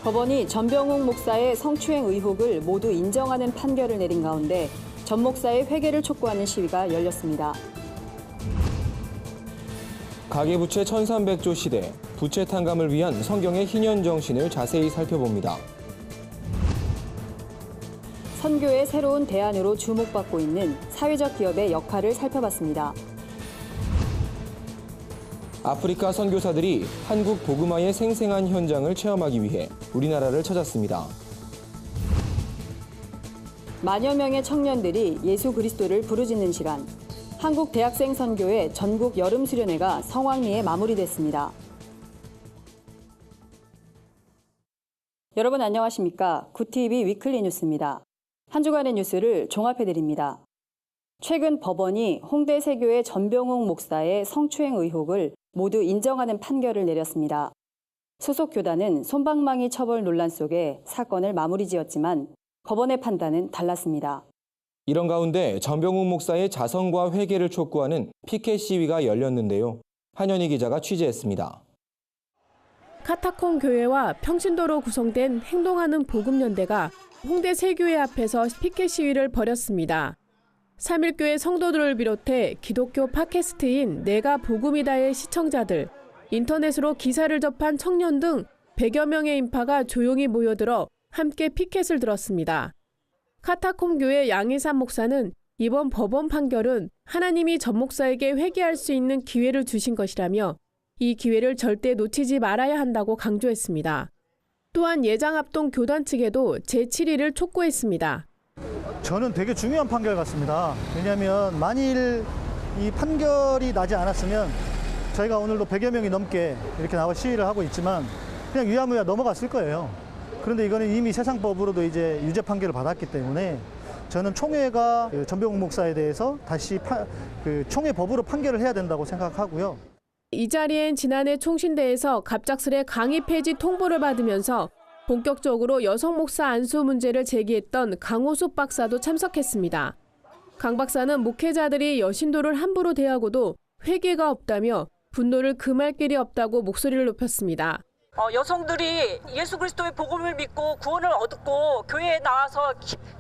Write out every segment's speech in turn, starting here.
법원이 전병욱 목사의 성추행 의혹을 모두 인정하는 판결을 내린 가운데 전 목사의 회개를 촉구하는 시위가 열렸습니다. 가계부채 1300조 시대, 부채 탕감을 위한 성경의 희년 정신을 자세히 살펴봅니다. 선교의 새로운 대안으로 주목받고 있는 사회적 기업의 역할을 살펴봤습니다. 아프리카 선교사들이 한국 복음화의 생생한 현장을 체험하기 위해 우리나라를 찾았습니다. 만여 명의 청년들이 예수 그리스도를 부르짖는 시간. 한국 대학생 선교회 전국 여름 수련회가 성황리에 마무리됐습니다. 여러분 안녕하십니까? 구TV 위클리 뉴스입니다. 한 주간의 뉴스를 종합해드립니다. 최근 법원이 홍대 세교회 전병욱 목사의 성추행 의혹을 모두 인정하는 판결을 내렸습니다. 소속 교단은 솜방망이 처벌 논란 속에 사건을 마무리 지었지만 법원의 판단은 달랐습니다. 이런 가운데 전병욱 목사의 자성과 회개를 촉구하는 피켓 시위가 열렸는데요. 한현희 기자가 취재했습니다. 카타콤 교회와 평신도로 구성된 행동하는 복음연대가 홍대 세교회 앞에서 피켓 시위를 벌였습니다. 3.1교회 성도들을 비롯해 기독교 팟캐스트인 내가 복음이다의 시청자들, 인터넷으로 기사를 접한 청년 등 100여 명의 인파가 조용히 모여들어 함께 피켓을 들었습니다. 카타콤 교회 양희삼 목사는 이번 법원 판결은 하나님이 전 목사에게 회개할 수 있는 기회를 주신 것이라며 이 기회를 절대 놓치지 말아야 한다고 강조했습니다. 또한 예장 합동 교단 측에도 제7일을 촉구했습니다. 저는 되게 중요한 판결 같습니다. 왜냐하면 만일 이 판결이 나지 않았으면 저희가 오늘도 100여 명이 넘게 이렇게 나와 시위를 하고 있지만 그냥 유야무야 넘어갔을 거예요. 그런데 이거는 이미 세상법으로도 이제 유죄 판결을 받았기 때문에 저는 총회가 전병욱 목사에 대해서 다시 총회법으로 판결을 해야 된다고 생각하고요. 이 자리엔 지난해 총신대에서 갑작스레 강의 폐지 통보를 받으면서 본격적으로 여성 목사 안수 문제를 제기했던 강호숙 박사도 참석했습니다. 강 박사는 목회자들이 여신도를 함부로 대하고도 회개가 없다며 분노를 금할 길이 없다고 목소리를 높였습니다. 여성들이 예수 그리스도의 복음을 믿고 구원을 얻고 교회에 나와서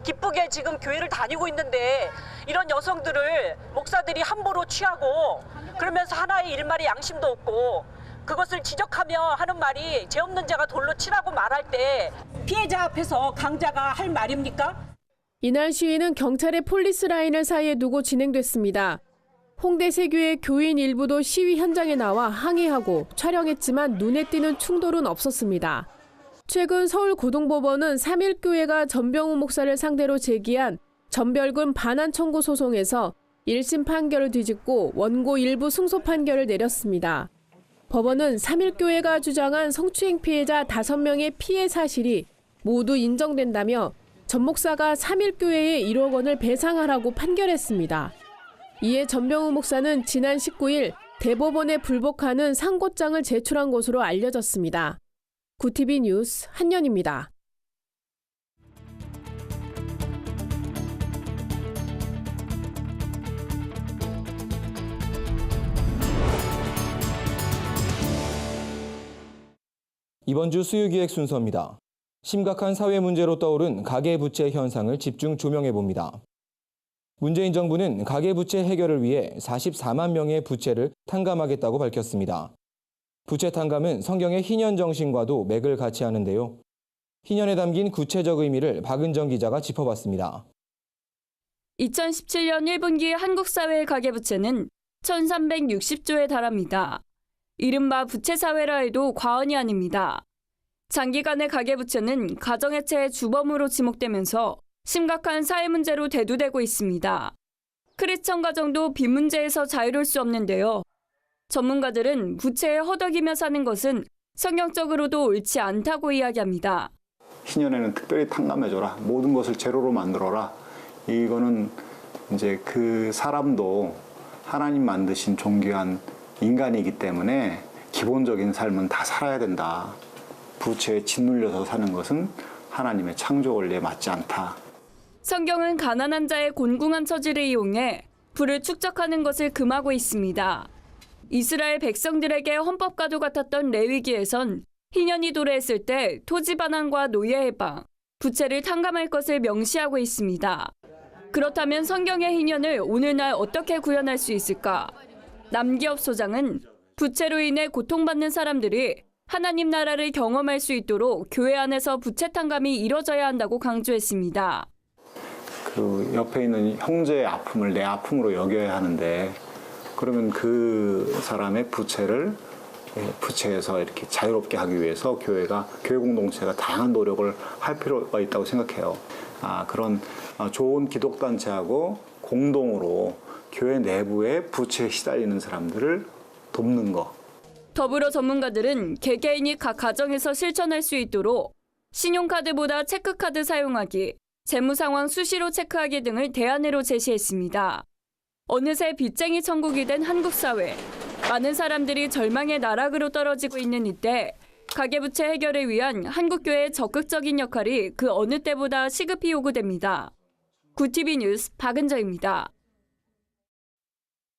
기쁘게 지금 교회를 다니고 있는데 이런 여성들을 목사들이 함부로 취하고 그러면서 하나의 일말의 양심도 없고 그것을 지적하며 하는 말이 죄 없는 자가 돌로 치라고 말할 때 피해자 앞에서 강자가 할 말입니까? 이날 시위는 경찰의 폴리스 라인을 사이에 두고 진행됐습니다. 홍대 세교회 교인 일부도 시위 현장에 나와 항의하고 촬영했지만 눈에 띄는 충돌은 없었습니다. 최근 서울고등법원은 3.1교회가 전병욱 목사를 상대로 제기한 전별금 반환 청구 소송에서 1심 판결을 뒤집고 원고 일부 승소 판결을 내렸습니다. 법원은 3.1교회가 주장한 성추행 피해자 5명의 피해 사실이 모두 인정된다며 전 목사가 3.1교회에 1억 원을 배상하라고 판결했습니다. 이에 전병욱 목사는 지난 19일 대법원에 불복하는 상고장을 제출한 것으로 알려졌습니다. 구TV 뉴스 한연입니다. 이번 주 수요기획 순서입니다. 심각한 사회 문제로 떠오른 가계부채 현상을 집중 조명해봅니다. 문재인 정부는 가계부채 해결을 위해 44만 명의 부채를 탕감하겠다고 밝혔습니다. 부채 탕감은 성경의 희년 정신과도 맥을 같이 하는데요. 희년에 담긴 구체적 의미를 박은정 기자가 짚어봤습니다. 2017년 1분기 한국 사회의 가계부채는 1,360조에 달합니다. 이른바 부채사회라 해도 과언이 아닙니다. 장기간의 가계부채는 가정해체의 주범으로 지목되면서 심각한 사회 문제로 대두되고 있습니다. 크리스천 가정도 빚 문제에서 자유로울 수 없는데요. 전문가들은 부채에 허덕이며 사는 것은 성경적으로도 옳지 않다고 이야기합니다. 희년에는 특별히 탕감해줘라. 모든 것을 제로로 만들어라. 이거는 이제 그 사람도 하나님 만드신 존귀한 인간이기 때문에 기본적인 삶은 다 살아야 된다. 부채에 짓눌려서 사는 것은 하나님의 창조 원리에 맞지 않다. 성경은 가난한 자의 곤궁한 처지를 이용해 부를 축적하는 것을 금하고 있습니다. 이스라엘 백성들에게 헌법과도 같았던 레위기에선 희년이 도래했을 때 토지 반환과 노예 해방, 부채를 탕감할 것을 명시하고 있습니다. 그렇다면 성경의 희년을 오늘날 어떻게 구현할 수 있을까? 남기업 소장은 부채로 인해 고통받는 사람들이 하나님 나라를 경험할 수 있도록 교회 안에서 부채 탕감이 이뤄져야 한다고 강조했습니다. 그 옆에 있는 형제의 아픔을 내 아픔으로 여겨야 하는데 그러면 그 사람의 부채에서 이렇게 자유롭게 하기 위해서 교회 공동체가 다양한 노력을 할 필요가 있다고 생각해요. 그런 좋은 기독단체하고 공동으로 교회 내부의 부채에 시달리는 사람들을 돕는 거. 더불어 전문가들은 개개인이 각 가정에서 실천할 수 있도록 신용카드보다 체크카드 사용하기, 재무 상황 수시로 체크하기 등을 대안으로 제시했습니다. 어느새 빚쟁이 천국이 된 한국 사회. 많은 사람들이 절망의 나락으로 떨어지고 있는 이때 가계부채 해결을 위한 한국교회의 적극적인 역할이 그 어느 때보다 시급히 요구됩니다. 구TV 뉴스 박은정입니다.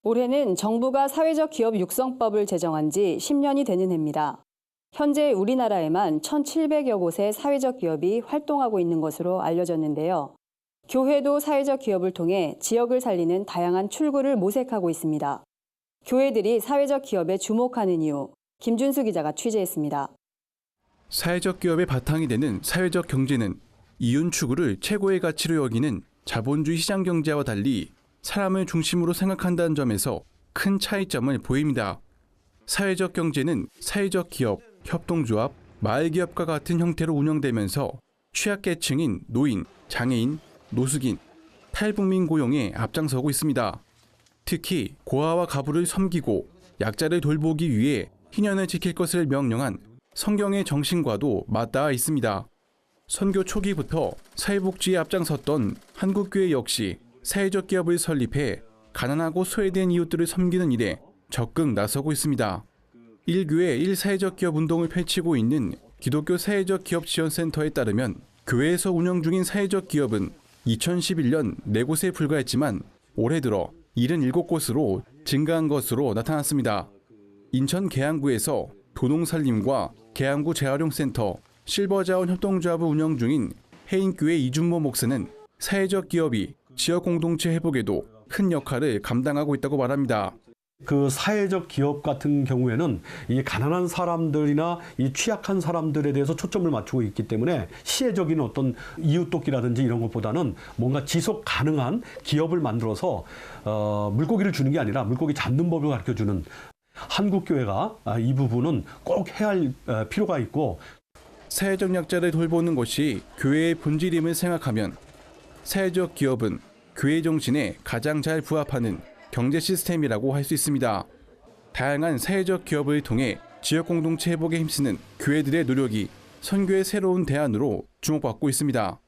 올해는 정부가 사회적 기업 육성법을 제정한 지 10년이 되는 해입니다. 현재 우리나라에만 1,700여 곳의 사회적 기업이 활동하고 있는 것으로 알려졌는데요. 교회도 사회적 기업을 통해 지역을 살리는 다양한 출구를 모색하고 있습니다. 교회들이 사회적 기업에 주목하는 이유, 김준수 기자가 취재했습니다. 사회적 기업의 바탕이 되는 사회적 경제는 이윤 추구를 최고의 가치로 여기는 자본주의 시장 경제와 달리 사람을 중심으로 생각한다는 점에서 큰 차이점을 보입니다. 사회적 경제는 사회적 기업, 협동조합, 마을기업과 같은 형태로 운영되면서 취약계층인 노인, 장애인, 노숙인, 탈북민 고용에 앞장서고 있습니다. 특히 고아와 가부를 섬기고 약자를 돌보기 위해 희년을 지킬 것을 명령한 성경의 정신과도 맞닿아 있습니다. 선교 초기부터 사회복지에 앞장섰던 한국교회 역시 사회적 기업을 설립해 가난하고 소외된 이웃들을 섬기는 일에 적극 나서고 있습니다. 1교회 1사회적 기업 운동을 펼치고 있는 기독교 사회적 기업 지원센터에 따르면 교회에서 운영 중인 사회적 기업은 2011년 4곳에 불과했지만 올해 들어 77곳으로 증가한 것으로 나타났습니다. 인천 계양구에서 도농살림과 계양구 재활용센터, 실버자원 협동조합을 운영 중인 해인교회 이준모 목사는 사회적 기업이 지역 공동체 회복에도 큰 역할을 감당하고 있다고 말합니다. 그 사회적 기업 같은 경우에는 이 가난한 사람들이나 이 취약한 사람들에 대해서 초점을 맞추고 있기 때문에 시혜적인 어떤 이웃돕기라든지 이런 것보다는 뭔가 지속 가능한 기업을 만들어서 물고기를 주는 게 아니라 물고기 잡는 법을 가르쳐주는 한국교회가 이 부분은 꼭 해야 할 필요가 있고, 사회적 약자를 돌보는 것이 교회의 본질임을 생각하면 사회적 기업은 교회 정신에 가장 잘 부합하는 경제 시스템이라고 할 수 있습니다. 다양한 사회적 기업을 통해 지역 공동체 회복에 힘쓰는 교회들의 노력이 선교의 새로운 대안으로 주목받고 있습니다.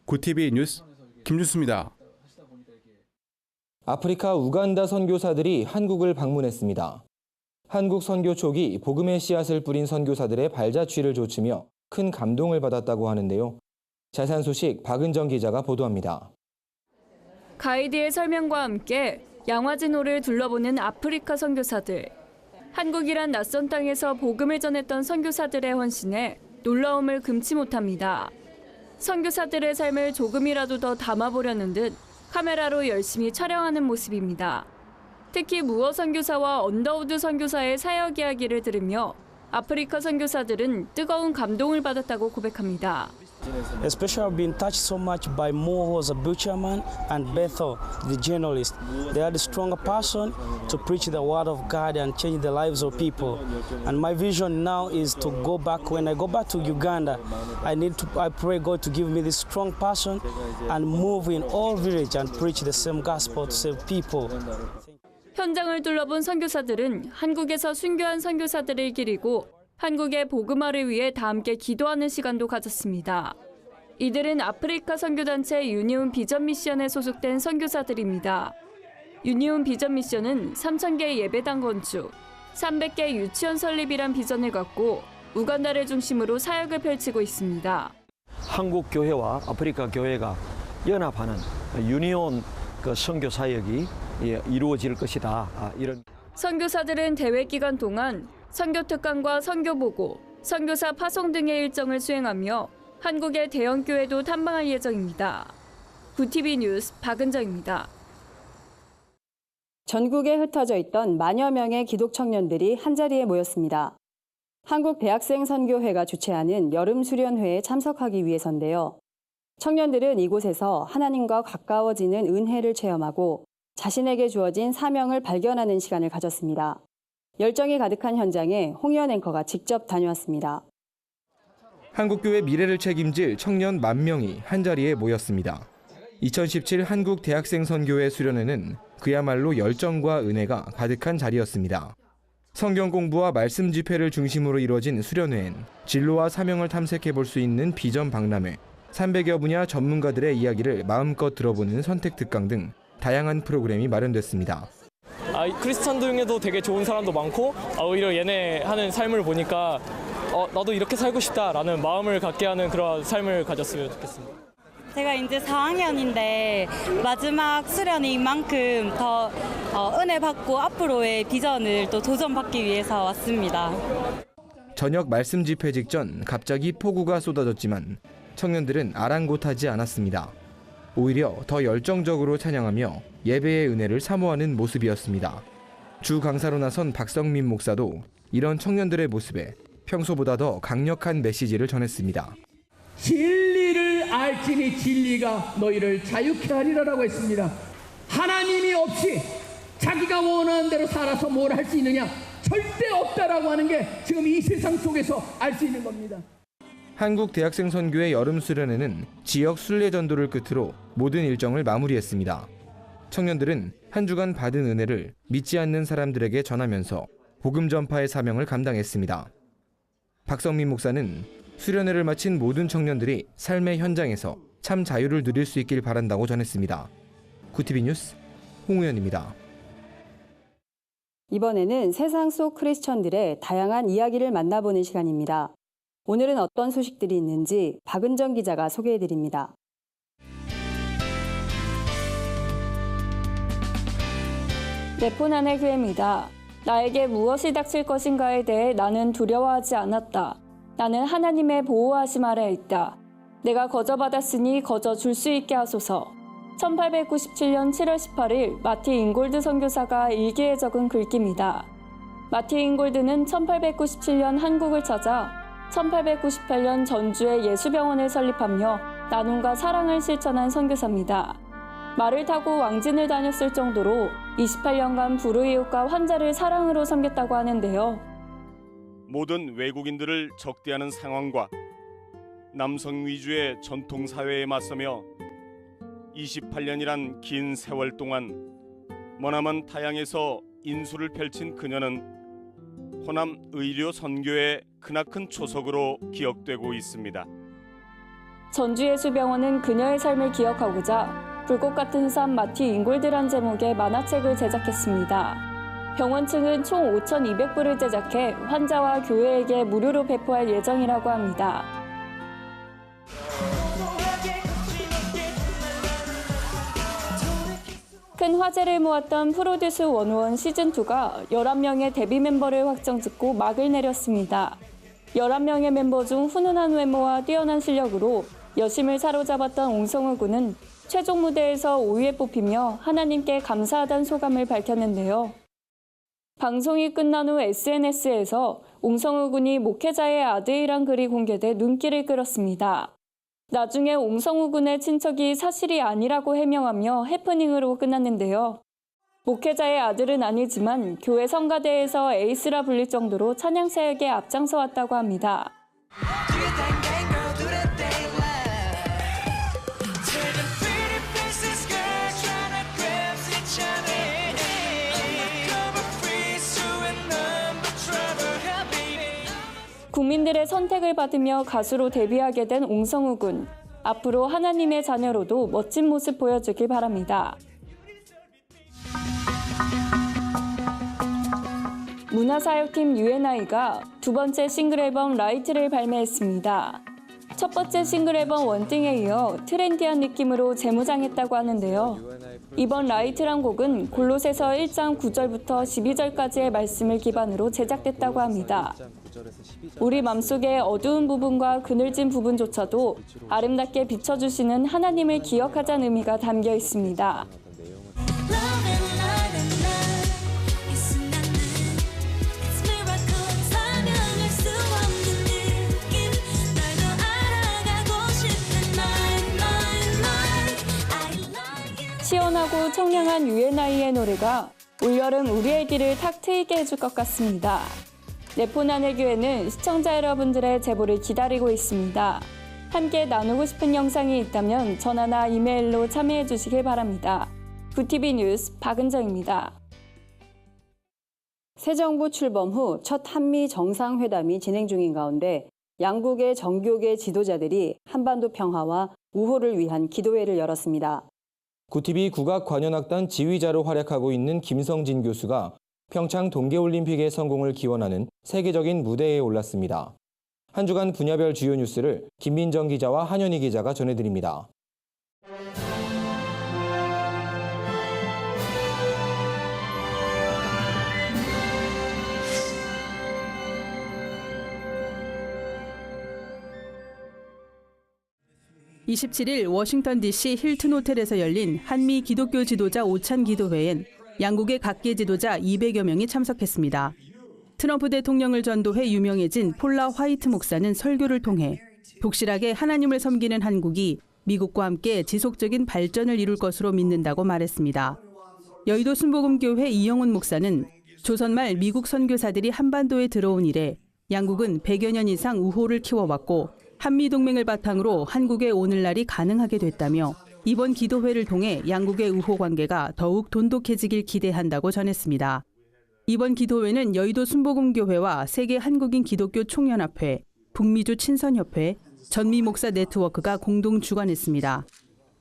구TV 뉴스 김준수입니다. 아프리카 우간다 선교사들이 한국을 방문했습니다. 한국 선교 초기 복음의 씨앗을 뿌린 선교사들의 발자취를 조치며 큰 감동을 받았다고 하는데요. 자세한 소식 박은정 기자가 보도합니다. 가이드의 설명과 함께 양화진호를 둘러보는 아프리카 선교사들. 한국이란 낯선 땅에서 복음을 전했던 선교사들의 헌신에 놀라움을 금치 못합니다. 선교사들의 삶을 조금이라도 더 담아보려는 듯 카메라로 열심히 촬영하는 모습입니다. 특히 무어 선교사와 언더우드 선교사의 사역 이야기를 들으며 아프리카 선교사들은 뜨거운 감동을 받았다고 고백합니다. Especially I've been touched so much by Mo, who was a butcherman, and Bethel, the journalist. They had a stronger passion to preach the word of God and change the lives of people. And my vision now is to go back. When I go back to Uganda, I pray God to give me this strong passion and move in all village and preach the same gospel to save people. 현장을 둘러본 선교사들은 한국에서 순교한 선교사들을 기리고 한국의 복음화를 위해 다 함께 기도하는 시간도 가졌습니다. 이들은 아프리카 선교단체 유니온 비전 미션에 소속된 선교사들입니다. 유니온 비전 미션은 3,000개 예배당 건축, 300개 유치원 설립이란 비전을 갖고 우간다를 중심으로 사역을 펼치고 있습니다. 한국 교회와 아프리카 교회가 연합하는 유니온 선교 사역이 이루어질 것이다. 이런 선교사들은 대회 기간 동안 선교 특강과 선교 보고, 선교사 파송 등의 일정을 수행하며 한국의 대형 교회도 탐방할 예정입니다. 구티비 뉴스 박은정입니다. 전국에 흩어져 있던 만여 명의 기독 청년들이 한자리에 모였습니다. 한국대학생선교회가 주최하는 여름 수련회에 참석하기 위해서인데요. 청년들은 이곳에서 하나님과 가까워지는 은혜를 체험하고 자신에게 주어진 사명을 발견하는 시간을 가졌습니다. 열정이 가득한 현장에 홍희연 앵커가 직접 다녀왔습니다. 한국교회 미래를 책임질 청년 10,000명이 한자리에 모였습니다. 2017 한국대학생선교회 수련회는 그야말로 열정과 은혜가 가득한 자리였습니다. 성경 공부와 말씀 집회를 중심으로 이루어진 수련회엔 진로와 사명을 탐색해 볼 수 있는 비전 박람회, 300여 분야 전문가들의 이야기를 마음껏 들어보는 선택 특강 등 다양한 프로그램이 마련됐습니다. 크리스찬 중에도 되게 좋은 사람도 많고 오히려 얘네 하는 삶을 보니까 나도 이렇게 살고 싶다라는 마음을 갖게 하는 그런 삶을 가졌으면 좋겠습니다. 제가 이제 4학년인데 마지막 수련인 만큼 더 은혜 받고 앞으로의 비전을 또 도전받기 위해서 왔습니다. 저녁 말씀 집회 직전 갑자기 폭우가 쏟아졌지만 청년들은 아랑곳하지 않았습니다. 오히려 더 열정적으로 찬양하며 예배의 은혜를 사모하는 모습이었습니다. 주 강사로 나선 박성민 목사도 이런 청년들의 모습에 평소보다 더 강력한 메시지를 전했습니다. 진리를 알지니 진리가 너희를 자유케 하리라라고 했습니다. 하나님이 없이 자기가 원하는 대로 살아서 뭘 할 수 있느냐? 절대 없다라고 하는 게 지금 이 세상 속에서 알 수 있는 겁니다. 한국대학생선교회 여름 수련회는 지역 순례 전도를 끝으로 모든 일정을 마무리했습니다. 청년들은 한 주간 받은 은혜를 믿지 않는 사람들에게 전하면서 복음 전파의 사명을 감당했습니다. 박성민 목사는 수련회를 마친 모든 청년들이 삶의 현장에서 참 자유를 누릴 수 있길 바란다고 전했습니다. 구티비 뉴스 홍우연입니다. 이번에는 세상 속 크리스천들의 다양한 이야기를 만나보는 시간입니다. 오늘은 어떤 소식들이 있는지 박은정 기자가 소개해드립니다. 네포난의 교회입니다. 나에게 무엇이 닥칠 것인가에 대해 나는 두려워하지 않았다. 나는 하나님의 보호하심 아래에 있다. 내가 거저받았으니 거저 줄 수 있게 하소서. 1897년 7월 18일 마티 잉골드 선교사가 일기에 적은 글귀입니다. 마티 잉골드는 1897년 한국을 찾아 1898년 전주에 예수병원을 설립하며 나눔과 사랑을 실천한 선교사입니다. 말을 타고 왕진을 다녔을 정도로 28년간 불우이웃과 환자를 사랑으로 섬겼다고 하는데요. 모든 외국인들을 적대하는 상황과 남성 위주의 전통 사회에 맞서며 28년이란 긴 세월 동안 머나먼 타양에서 인수를 펼친 그녀는 호남 의료 선교의 크나큰 초석으로 기억되고 있습니다. 전주예수병원은 그녀의 삶을 기억하고자 불꽃 같은 삶 마티 잉골드란 제목의 만화책을 제작했습니다. 병원 측은 총 5,200부를 제작해 환자와 교회에게 무료로 배포할 예정이라고 합니다. 큰 화제를 모았던 프로듀스 101 시즌2가 11명의 데뷔 멤버를 확정짓고 막을 내렸습니다. 11명의 멤버 중 훈훈한 외모와 뛰어난 실력으로 여심을 사로잡았던 옹성우 군은 최종 무대에서 5위에 뽑히며 하나님께 감사하다는 소감을 밝혔는데요. 방송이 끝난 후 SNS에서 옹성우 군이 목회자의 아들이란 글이 공개돼 눈길을 끌었습니다. 나중에 옹성우 군의 친척이 사실이 아니라고 해명하며 해프닝으로 끝났는데요. 목회자의 아들은 아니지만 교회 성가대에서 에이스라 불릴 정도로 찬양 사역에 앞장서 왔다고 합니다. 국민들의 선택을 받으며 가수로 데뷔하게 된 옹성우 군. 앞으로 하나님의 자녀로도 멋진 모습 보여주길 바랍니다. 문화사역팀 UNI가 두 번째 싱글 앨범 라이트를 발매했습니다. 첫 번째 싱글 앨범 원띵에 이어 트렌디한 느낌으로 재무장했다고 하는데요. 이번 라이트란 곡은 골로새서 1장 9절부터 12절까지의 말씀을 기반으로 제작됐다고 합니다. 우리 맘속의 어두운 부분과 그늘진 부분조차도 아름답게 비춰주시는 하나님을 기억하자는 의미가 담겨 있습니다. 시원하고 청량한 U&I의 노래가 올여름 우리의 길을 탁 트이게 해줄 것 같습니다. 네포난의 교회는 시청자 여러분들의 제보를 기다리고 있습니다. 함께 나누고 싶은 영상이 있다면 전화나 이메일로 참여해 주시길 바랍니다. 구티비 뉴스 박은정입니다. 새 정부 출범 후 첫 한미 정상회담이 진행 중인 가운데 양국의 정교계 지도자들이 한반도 평화와 우호를 위한 기도회를 열었습니다. 구티비 국악관현악단 지휘자로 활약하고 있는 김성진 교수가 평창 동계올림픽의 성공을 기원하는 세계적인 무대에 올랐습니다. 한 주간 분야별 주요 뉴스를 김민정 기자와 한현희 기자가 전해드립니다. (27일) 워싱턴 DC 힐튼 호텔에서 열린 한미 기독교 지도자 오찬 기도회엔 양국의 각계 지도자 200여 명이 참석했습니다. 트럼프 대통령을 전도해 유명해진 폴라 화이트 목사는 설교를 통해 독실하게 하나님을 섬기는 한국이 미국과 함께 지속적인 발전을 이룰 것으로 믿는다고 말했습니다. 여의도 순복음교회 이영훈 목사는 조선 말 미국 선교사들이 한반도에 들어온 이래 양국은 100여 년 이상 우호를 키워왔고 한미동맹을 바탕으로 한국의 오늘날이 가능하게 됐다며 이번 기도회를 통해 양국의 우호 관계가 더욱 돈독해지길 기대한다고 전했습니다. 이번 기도회는 여의도 순복음교회와 세계 한국인 기독교 총연합회, 북미주 친선협회, 전미 목사 네트워크가 공동 주관했습니다.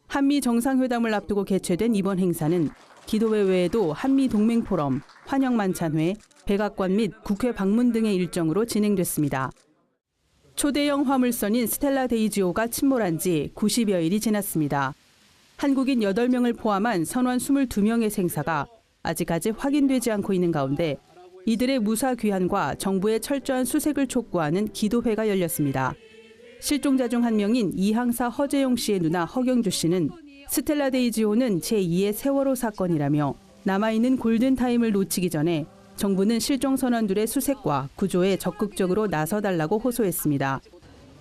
한미 정상회담을 앞두고 개최된 이번 행사는 기도회 외에도 한미 동맹 포럼, 환영 만찬회, 백악관 및 국회 방문 등의 일정으로 진행됐습니다. 초대형 화물선인 스텔라 데이지오가 침몰한 지 90여일이 지났습니다. 한국인 8명을 포함한 선원 22명의 생사가 아직까지 확인되지 않고 있는 가운데 이들의 무사 귀환과 정부의 철저한 수색을 촉구하는 기도회가 열렸습니다. 실종자 중 한 명인 이항사 허재용 씨의 누나 허경주 씨는 스텔라 데이지오는 제2의 세월호 사건이라며 남아있는 골든타임을 놓치기 전에 정부는 실종 선원들의 수색과 구조에 적극적으로 나서달라고 호소했습니다.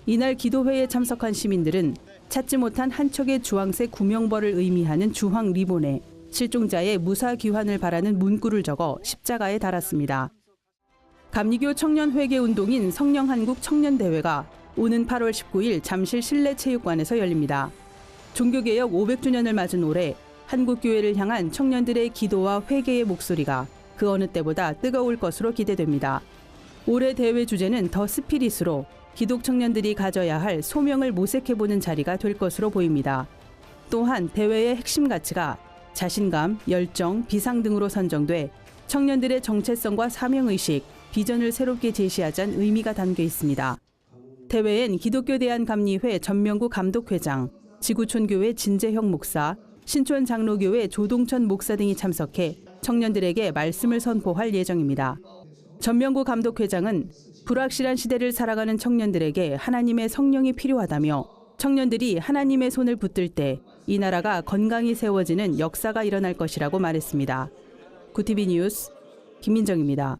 이날 기도회에 참석한 시민들은 찾지 못한 한 척의 주황색 구명벌을 의미하는 주황 리본에 실종자의 무사 귀환을 바라는 문구를 적어 십자가에 달았습니다. 감리교 청년회계운동인 성령한국 청년대회가 오는 8월 19일 잠실 실내체육관에서 열립니다. 종교개혁 500주년을 맞은 올해 한국교회를 향한 청년들의 기도와 회개의 목소리가 그 어느 때보다 뜨거울 것으로 기대됩니다. 올해 대회 주제는 더 스피릿으로 기독 청년들이 가져야 할 소명을 모색해보는 자리가 될 것으로 보입니다. 또한 대회의 핵심 가치가 자신감, 열정, 비상 등으로 선정돼 청년들의 정체성과 사명의식, 비전을 새롭게 제시하자는 의미가 담겨 있습니다. 대회엔 기독교 대한감리회 전명구 감독회장, 지구촌교회 진재형 목사, 신촌 장로교회 조동천 목사 등이 참석해 청년들에게 말씀을 선포할 예정입니다. 전명구 감독회장은 불확실한 시대를 살아가는 청년들에게 하나님의 성령이 필요하다며 청년들이 하나님의 손을 붙들 때 이 나라가 건강히 세워지는 역사가 일어날 것이라고 말했습니다. 구티비 뉴스 김민정입니다.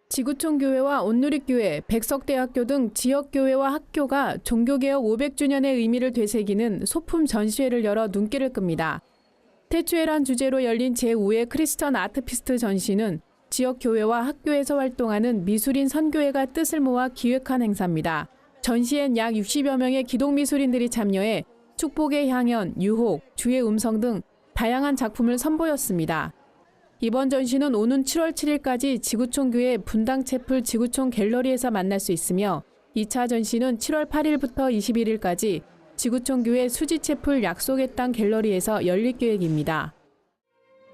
지구촌교회와 온누리교회, 백석대학교 등 지역교회와 학교가 종교개혁 500주년의 의미를 되새기는 소품 전시회를 열어 눈길을 끕니다. 태초에란 주제로 열린 제5회 크리스천 아트피스트 전시는 지역교회와 학교에서 활동하는 미술인 선교회가 뜻을 모아 기획한 행사입니다. 전시엔 약 60여 명의 기독미술인들이 참여해 축복의 향연, 유혹, 주의 음성 등 다양한 작품을 선보였습니다. 이번 전시는 오는 7월 7일까지 지구촌교회 분당채플 지구촌 갤러리에서 만날 수 있으며 2차 전시는 7월 8일부터 21일까지 지구촌교회 수지채플 약속의 땅 갤러리에서 열릴 계획입니다.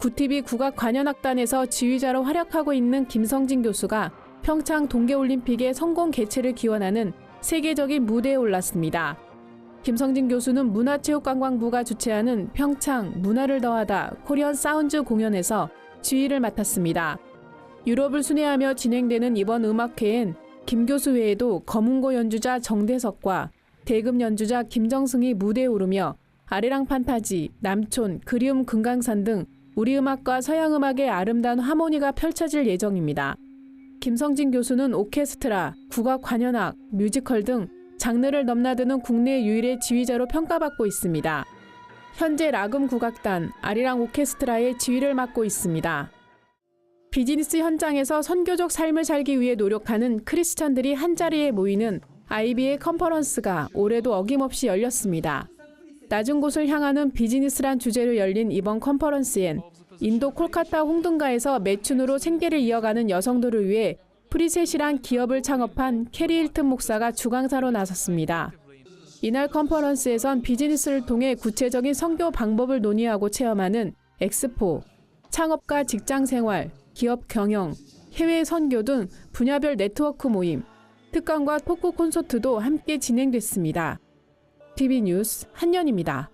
구티비 국악관현악단에서 지휘자로 활약하고 있는 김성진 교수가 평창 동계올림픽의 성공 개최를 기원하는 세계적인 무대에 올랐습니다. 김성진 교수는 문화체육관광부가 주최하는 평창 문화를 더하다 코리안 사운즈 공연에서 지휘를 맡았습니다. 유럽을 순회하며 진행되는 이번 음악회엔 김 교수 외에도 거문고 연주자 정대석과 대금 연주자 김정승이 무대에 오르며 아리랑 판타지, 남촌, 그리움 금강산 등 우리 음악과 서양 음악의 아름다운 하모니가 펼쳐질 예정입니다. 김성진 교수는 오케스트라, 국악 관현악, 뮤지컬 등 장르를 넘나드는 국내 유일의 지휘자로 평가받고 있습니다. 현재 라금 국악단, 아리랑 오케스트라의 지휘를 맡고 있습니다. 비즈니스 현장에서 선교적 삶을 살기 위해 노력하는 크리스천들이 한자리에 모이는 IB의 컨퍼런스가 올해도 어김없이 열렸습니다. 낮은 곳을 향하는 비즈니스란 주제로 열린 이번 컨퍼런스엔 인도 콜카타 홍등가에서 매춘으로 생계를 이어가는 여성들을 위해 프리셋이란 기업을 창업한 캐리 힐튼 목사가 주강사로 나섰습니다. 이날 컨퍼런스에선 비즈니스를 통해 구체적인 선교 방법을 논의하고 체험하는 엑스포, 창업과 직장생활, 기업 경영, 해외 선교 등 분야별 네트워크 모임, 특강과 토크 콘서트도 함께 진행됐습니다. TV뉴스 한연입니다.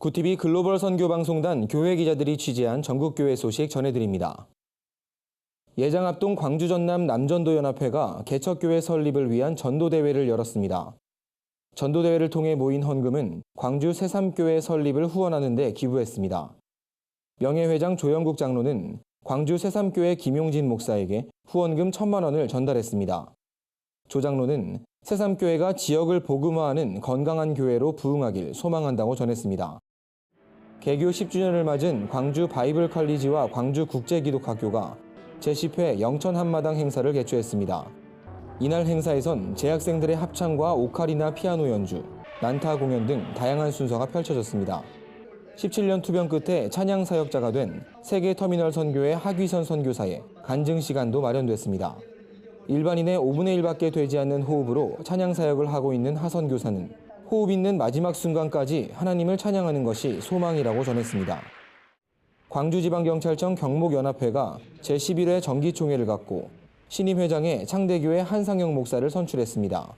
구티비 글로벌 선교방송단 교회 기자들이 취재한 전국교회 소식 전해드립니다. 예장 합동 광주 전남 남전도 연합회가 개척교회 설립을 위한 전도대회를 열었습니다. 전도대회를 통해 모인 헌금은 광주 새삼교회 설립을 후원하는 데 기부했습니다. 명예회장 조영국 장로는 광주 새삼교회 김용진 목사에게 후원금 1,000만 원을 전달했습니다. 조 장로는 새삼교회가 지역을 복음화하는 건강한 교회로 부흥하길 소망한다고 전했습니다. 개교 10주년을 맞은 광주 바이블 컬리지와 광주 국제기독학교가 제10회 영천 한마당 행사를 개최했습니다. 이날 행사에선 재학생들의 합창과 오카리나 피아노 연주, 난타 공연 등 다양한 순서가 펼쳐졌습니다. 17년 투병 끝에 찬양 사역자가 된 세계터미널 선교회 하귀선 선교사의 간증 시간도 마련됐습니다. 일반인의 5분의 1밖에 되지 않는 호흡으로 찬양 사역을 하고 있는 하 선교사는 호흡 있는 마지막 순간까지 하나님을 찬양하는 것이 소망이라고 전했습니다. 광주지방경찰청 경목연합회가 제11회 정기총회를 갖고 신임 회장에 창대교회 한상영 목사를 선출했습니다.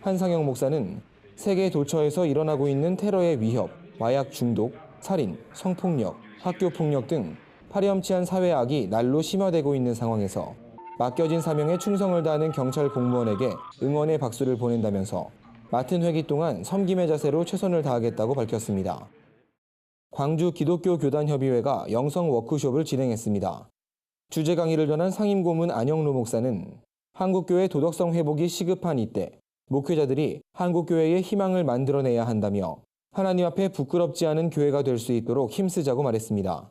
한상영 목사는 세계 도처에서 일어나고 있는 테러의 위협, 마약 중독, 살인, 성폭력, 학교폭력 등 파렴치한 사회악이 날로 심화되고 있는 상황에서 맡겨진 사명에 충성을 다하는 경찰 공무원에게 응원의 박수를 보낸다면서 맡은 회기 동안 섬김의 자세로 최선을 다하겠다고 밝혔습니다. 광주 기독교 교단협의회가 영성 워크숍을 진행했습니다. 주제 강의를 전한 상임고문 안영루 목사는 한국교회 도덕성 회복이 시급한 이때 목회자들이 한국교회의 희망을 만들어내야 한다며 하나님 앞에 부끄럽지 않은 교회가 될 수 있도록 힘쓰자고 말했습니다.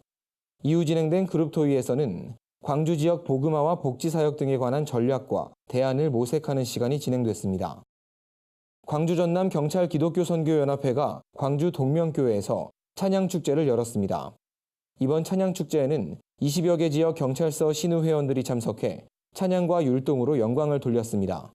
이후 진행된 그룹 토의에서는 광주 지역 복음화와 복지사역 등에 관한 전략과 대안을 모색하는 시간이 진행됐습니다. 광주 전남 경찰 기독교 선교연합회가 광주 동명교회에서 찬양축제를 열었습니다. 이번 찬양축제에는 20여 개 지역 경찰서 신우 회원들이 참석해 찬양과 율동으로 영광을 돌렸습니다.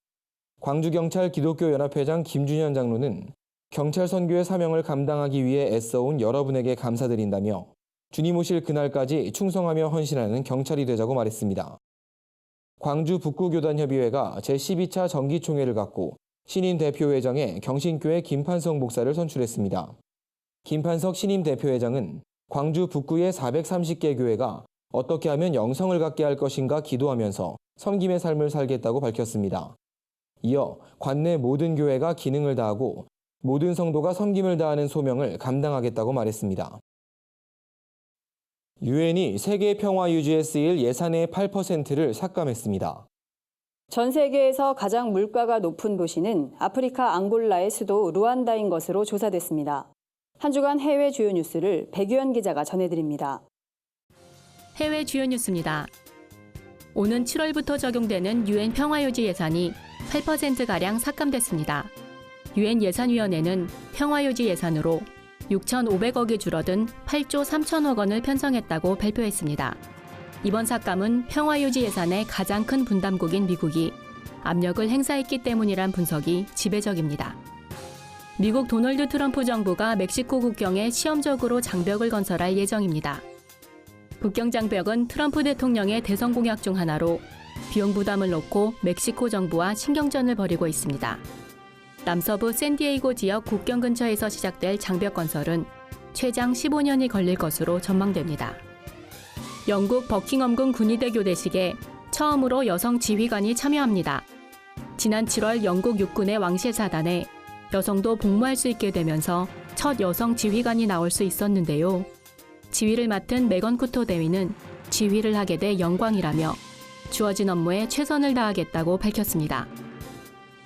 광주경찰 기독교연합회장 김준현 장로는 경찰 선교의 사명을 감당하기 위해 애써온 여러분에게 감사드린다며 주님 오실 그날까지 충성하며 헌신하는 경찰이 되자고 말했습니다. 광주 북구교단협의회가 제12차 정기총회를 갖고 신임 대표회장에 경신교회 김판석 목사를 선출했습니다. 김판석 신임 대표회장은 광주 북구의 430개 교회가 어떻게 하면 영성을 갖게 할 것인가 기도하면서 섬김의 삶을 살겠다고 밝혔습니다. 이어 관내 모든 교회가 기능을 다하고 모든 성도가 섬김을 다하는 소명을 감당하겠다고 말했습니다. 유엔이 세계 평화 유지에 쓰일 예산의 8%를 삭감했습니다. 전 세계에서 가장 물가가 높은 도시는 아프리카 앙골라의 수도 루안다인 것으로 조사됐습니다. 한 주간 해외 주요 뉴스를 백유연 기자가 전해드립니다. 해외 주요 뉴스입니다. 오는 7월부터 적용되는 유엔 평화유지 예산이 8%가량 삭감됐습니다. 유엔 예산위원회는 평화유지 예산으로 6,500억이 줄어든 8조 3천억 원을 편성했다고 발표했습니다. 이번 삭감은 평화유지 예산의 가장 큰 분담국인 미국이 압력을 행사했기 때문이란 분석이 지배적입니다. 미국 도널드 트럼프 정부가 멕시코 국경에 시험적으로 장벽을 건설할 예정입니다. 국경 장벽은 트럼프 대통령의 대선 공약 중 하나로 비용 부담을 놓고 멕시코 정부와 신경전을 벌이고 있습니다. 남서부 샌디에이고 지역 국경 근처에서 시작될 장벽 건설은 최장 15년이 걸릴 것으로 전망됩니다. 영국 버킹엄궁 군의대 교대식에 처음으로 여성 지휘관이 참여합니다. 지난 7월 영국 육군의 왕실 사단에 여성도 복무할 수 있게 되면서 첫 여성 지휘관이 나올 수 있었는데요. 지휘를 맡은 메건 쿠토 대위는 지휘를 하게 돼 영광이라며 주어진 업무에 최선을 다하겠다고 밝혔습니다.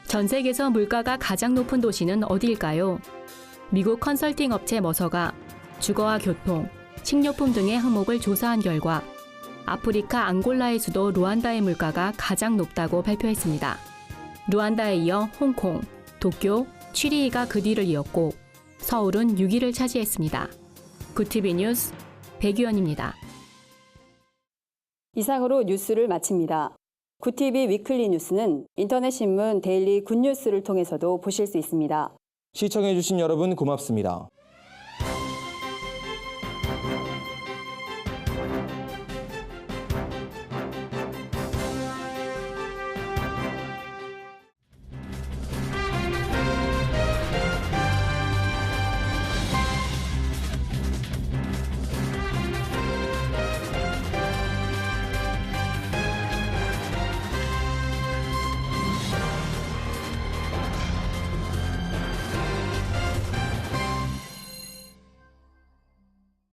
전 세계에서 물가가 가장 높은 도시는 어디일까요? 미국 컨설팅 업체 머서가 주거와 교통, 식료품 등의 항목을 조사한 결과 아프리카 앙골라의 수도 루안다의 물가가 가장 높다고 발표했습니다. 루안다에 이어 홍콩, 도쿄, 취리히가 그 뒤를 이었고 서울은 6위를 차지했습니다. 굿TV 뉴스 백유연입니다. 이상으로 뉴스를 마칩니다. 굿TV 위클리 뉴스는 인터넷 신문 데일리 굿뉴스를 통해서도 보실 수 있습니다. 시청해주신 여러분 고맙습니다.